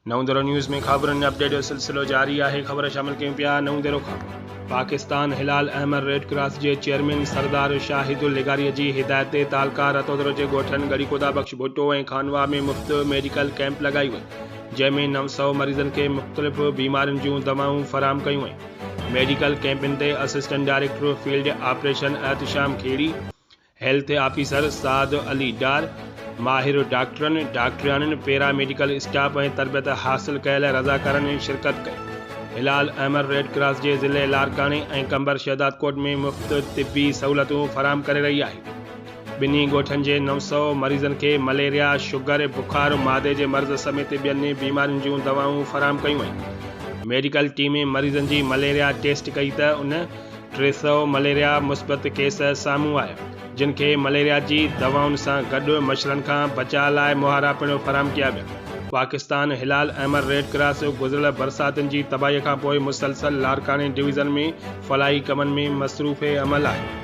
नवंदरो news में ख़बरुनि update जो सिलसिलो जारी है। ख़बर शामिल कयूं पिया। नवंदरो ख़बर पाकिस्तान हिलाल अहमद रेड क्रॉस के चेयरमैन सरदार शाहिदुल लिगारी की हिदायत ते तालका रतोदरो के गोठन गड़ीकोदा बख्श भुट्टो और खानवा में मुफ्त मेडिकल कैंप लगाई वई, जैमें 900 मरीजन के मुख्तलिफ बीमारियों जूं दवाऊं फराम कयूं वई। मेडिकल कैंपन ते assistant director field operation Ehtesham Kheri, health officer Saad Ali Dar, माहिर डॉक्टरन पैरामेडिकल स्टाफ और तरबियत हासिल कयल रज़ाकारन शिरकत कई। हिलाल अहमद रेड क्रॉस के ज़िले लारकाने और कंबर शहदाद कोट में मुफ्त तिब्बी सहूलतूं फराम करे रही है। बिन्हीं गोठन के 900 मरीजन के मलेरिया, शुगर, बुखार, मादे के मर्ज़ समेत बियन बीमारियों जूं दवाऊं फराम कयूं वई। मेडिकल टीम मरीजन की मलेरिया टेस्ट कई तो उन 300 मलेरिया मुस्बत केस सामूं आया, जिनके मलेरिया की दवाउन से गड मच्छरन का बचाव लाए मुहारा पिण फराम किया गया। पाकिस्तान हिलाल अहमद रेड क्रॉस गुज़िरियल बरसातन की तबाही का पोइ मुसलसल लारकाने डिवीज़न में फलाही कमन में मसरूफ़ अमल है।